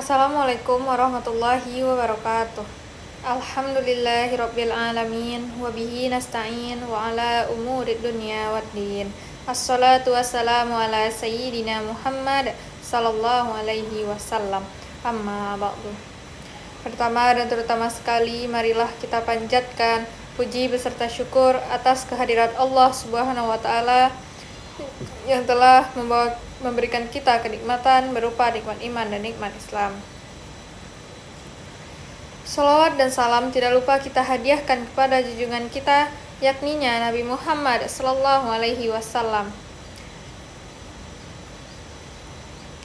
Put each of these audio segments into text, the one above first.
Assalamualaikum warahmatullahi wabarakatuh. Alhamdulillahirabbil alamin wa bihi nasta'in wa ala umurid dunya waddin. Assalatu wassalamu ala sayyidina Muhammad sallallahu alaihi wasallam. Amma ba'du. Pertama dan terutama sekali, marilah kita panjatkan puji beserta syukur atas kehadirat Allah Subhanahu wa taala yang telah memberikan kita kenikmatan berupa nikmat iman dan nikmat Islam. Salawat dan salam tidak lupa kita hadiahkan kepada junjungan kita, yakninya Nabi Muhammad sallallahu alaihi wasallam,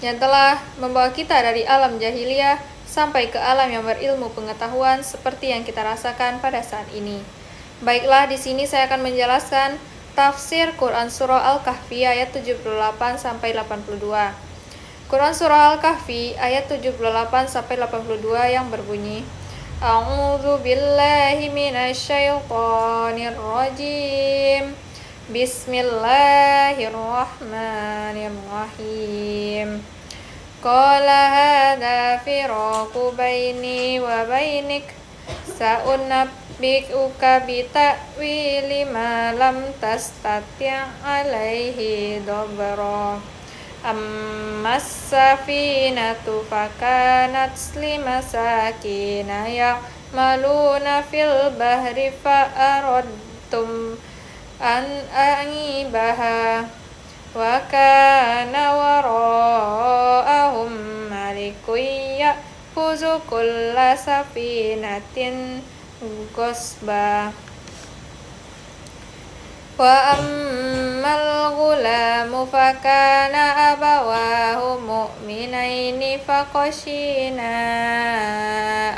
yang telah membawa kita dari alam jahiliyah sampai ke alam yang berilmu pengetahuan seperti yang kita rasakan pada saat ini. Baiklah, di sini saya akan menjelaskan tafsir Quran Surah Al-Kahfi ayat 78 sampai 82. Quran Surah Al-Kahfi ayat 78 sampai 82 yang berbunyi, A'udzu billahi minasyaitonir rajim. Bismillahirrahmanirrahim. Qala hadza firaqu baini wa bainik sa'unabbi'uka bita'wili ma lam tastati' alaihi dabra. Ammas safinatu fakanat limasakina ya'maluna fil bahri fa'aradtum an a'ibaha wa kana wara'ahum malikun ya'khuzu kulla safinatin ghasba. Wa ammal ghulamu fakana abawahu mu'minaini faqashina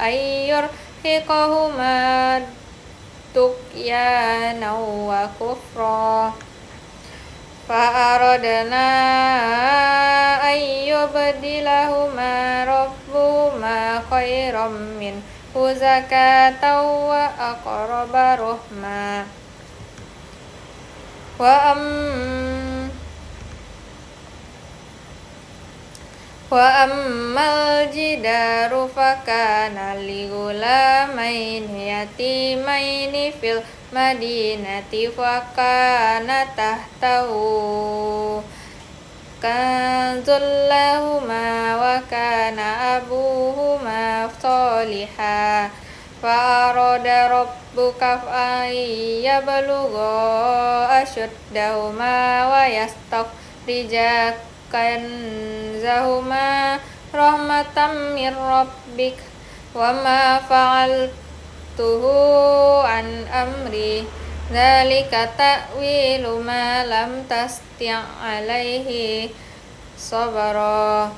ayyurhiqahuma tughyanan wa kufra fa'aradna ayyubdilahuma rabbuhuma khairam minhu zakatan wa aqraba rahma. Wa ammal jidaru fakana ligulamaini yatimaini fil madinati fakana tahtahu kanzul lahuma wa kana abuhuma salihah fa'arada rabbuka yablugha ashuddahuma wa yastakhrija kanzahuma rahmatan min rabbik wa ma fa'altuhu an amri dzalika ta'wilu ma lam tasti' alaihi sabra.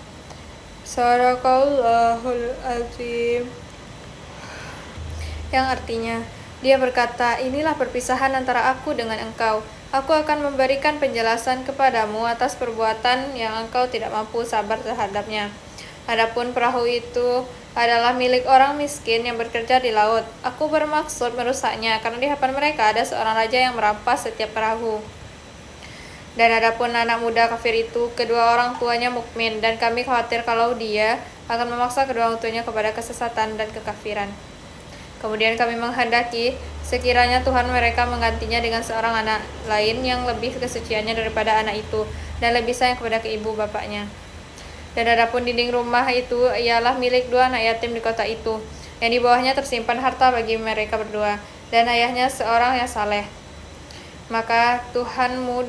Sadaqallahul azim. Yang artinya, dia berkata, inilah perpisahan antara aku dengan engkau. Aku akan memberikan penjelasan kepadamu atas perbuatan yang engkau tidak mampu sabar terhadapnya. Adapun perahu itu adalah milik orang miskin yang bekerja di laut. Aku bermaksud merusaknya karena di hadapan mereka ada seorang raja yang merampas setiap perahu. Dan adapun anak muda kafir itu, kedua orang tuanya mukmin, dan kami khawatir kalau dia akan memaksa kedua orang tuanya kepada kesesatan dan kekafiran. Kemudian kami menghendaki sekiranya Tuhan mereka menggantinya dengan seorang anak lain yang lebih kesuciannya daripada anak itu dan lebih sayang kepada ibu bapaknya. Dan adapun dinding rumah itu ialah milik dua anak yatim di kota itu, yang di bawahnya tersimpan harta bagi mereka berdua, dan ayahnya seorang yang saleh. Maka Tuhanmu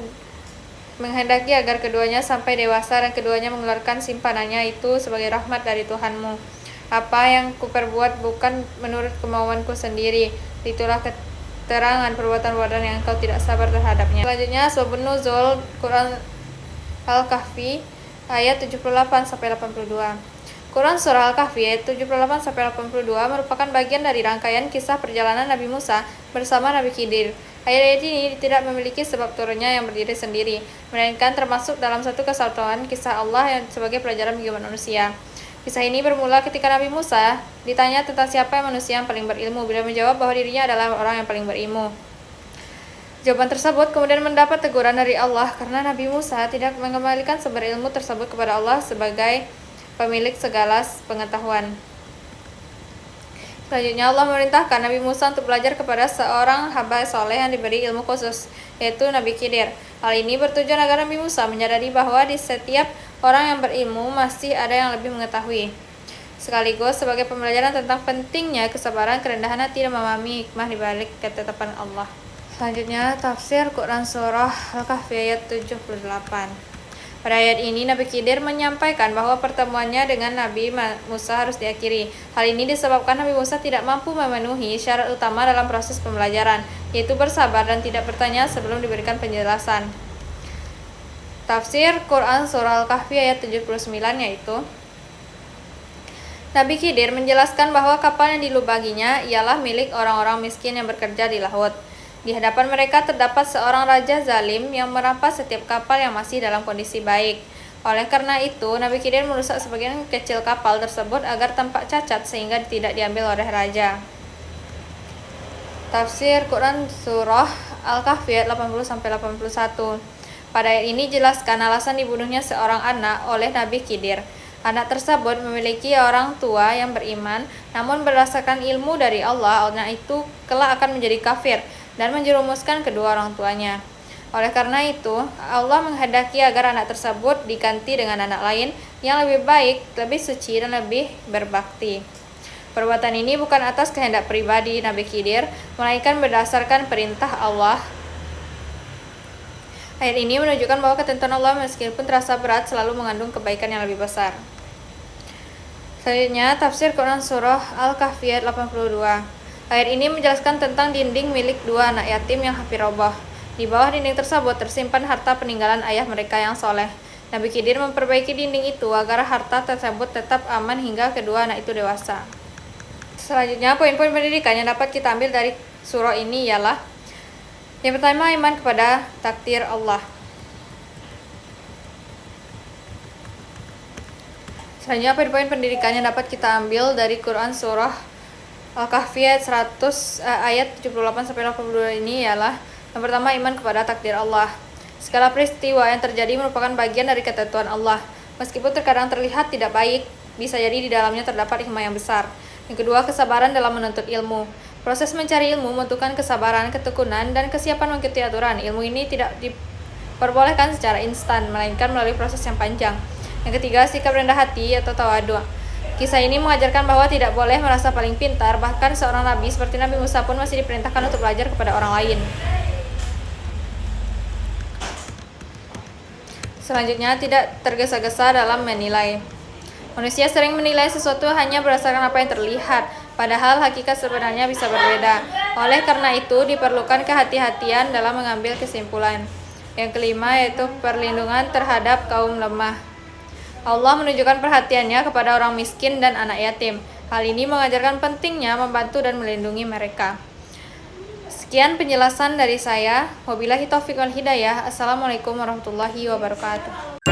menghendaki agar keduanya sampai dewasa dan keduanya mengeluarkan simpanannya itu sebagai rahmat dari Tuhanmu. Apa yang kuperbuat bukan menurut kemauanku sendiri, itulah keterangan perbuatan-perbuatan yang engkau tidak sabar terhadapnya. Selanjutnya, Asbabun Nuzul Quran Al-Kahfi ayat 78 sampai 82. Quran Surah Al-Kahfi ayat 78 sampai 82 merupakan bagian dari rangkaian kisah perjalanan Nabi Musa bersama Nabi Khidir. Ayat-ayat ini tidak memiliki sebab turunnya yang berdiri sendiri, melainkan termasuk dalam satu kesatuan kisah Allah yang sebagai pelajaran bagi manusia. Kisah ini bermula ketika Nabi Musa ditanya tentang siapa manusia yang paling berilmu. Beliau menjawab bahwa dirinya adalah orang yang paling berilmu. Jawaban tersebut kemudian mendapat teguran dari Allah karena Nabi Musa tidak mengembalikan sumber ilmu tersebut kepada Allah sebagai pemilik segala pengetahuan. Selanjutnya Allah memerintahkan Nabi Musa untuk belajar kepada seorang hamba soleh yang diberi ilmu khusus, yaitu Nabi Khidir. Hal ini bertujuan agar Nabi Musa menyadari bahwa di setiap orang yang berilmu masih ada yang lebih mengetahui. Sekaligus sebagai pembelajaran tentang pentingnya kesabaran, kerendahan hati, dan memahami hikmah di balik ketetapan Allah. Selanjutnya, tafsir Quran Surah Al-Kahfi ayat 78. Pada ayat ini, Nabi Khidir menyampaikan bahwa pertemuannya dengan Nabi Musa harus diakhiri. Hal ini disebabkan Nabi Musa tidak mampu memenuhi syarat utama dalam proses pembelajaran, yaitu bersabar dan tidak bertanya sebelum diberikan penjelasan. Tafsir Quran Surah Al-Kahfi ayat 79 yaitu, Nabi Khidir menjelaskan bahwa kapal yang dilubanginya ialah milik orang-orang miskin yang bekerja di laut. Di hadapan mereka terdapat seorang raja zalim yang merampas setiap kapal yang masih dalam kondisi baik. Oleh karena itu, Nabi Khidir merusak sebagian kecil kapal tersebut agar tampak cacat sehingga tidak diambil oleh raja. Tafsir Quran Surah Al-Kahfi ayat 80-81. Pada ayat ini jelaskan alasan dibunuhnya seorang anak oleh Nabi Khidir. Anak tersebut memiliki orang tua yang beriman, namun berdasarkan ilmu dari Allah, anak itu kelak akan menjadi kafir dan menjerumuskan kedua orang tuanya. Oleh karena itu, Allah menghendaki agar anak tersebut diganti dengan anak lain yang lebih baik, lebih suci, dan lebih berbakti. Perbuatan ini bukan atas kehendak pribadi Nabi Khidir, melainkan berdasarkan perintah Allah. Ayat ini menunjukkan bahwa ketentuan Allah meskipun terasa berat selalu mengandung kebaikan yang lebih besar. Selanjutnya, tafsir Quran Surah Al-Kahfi ayat 82. Ayat ini menjelaskan tentang dinding milik dua anak yatim yang hampir roboh. Di bawah dinding tersebut tersimpan harta peninggalan ayah mereka yang soleh. Nabi Khidir memperbaiki dinding itu agar harta tersebut tetap aman hingga kedua anak itu dewasa. Selanjutnya, poin-poin pendidikan yang dapat kita ambil dari surah ini ialah, yang pertama, iman kepada takdir Allah. Selanjutnya, poin-poin pendidikan yang dapat kita ambil dari Quran Surah Al-Kahfi ayat 78-82 ini ialah, yang pertama, iman kepada takdir Allah. Segala peristiwa yang terjadi merupakan bagian dari ketentuan Allah. Meskipun terkadang terlihat tidak baik, bisa jadi di dalamnya terdapat hikmah yang besar. Yang kedua, kesabaran dalam menuntut ilmu. Proses mencari ilmu membutuhkan kesabaran, ketekunan, dan kesiapan mengikuti aturan. Ilmu ini tidak diperbolehkan secara instan, melainkan melalui proses yang panjang. Yang ketiga, sikap rendah hati atau tawadu. Kisah ini mengajarkan bahwa tidak boleh merasa paling pintar, bahkan seorang nabi seperti Nabi Musa pun masih diperintahkan untuk belajar kepada orang lain. Selanjutnya, tidak tergesa-gesa dalam menilai. Manusia sering menilai sesuatu hanya berdasarkan apa yang terlihat, padahal hakikat sebenarnya bisa berbeda. Oleh karena itu, diperlukan kehati-hatian dalam mengambil kesimpulan. Yang kelima yaitu perlindungan terhadap kaum lemah. Allah menunjukkan perhatiannya kepada orang miskin dan anak yatim. Hal ini mengajarkan pentingnya membantu dan melindungi mereka. Sekian penjelasan dari saya. Wabillahi taufiq wal hidayah. Assalamualaikum warahmatullahi wabarakatuh.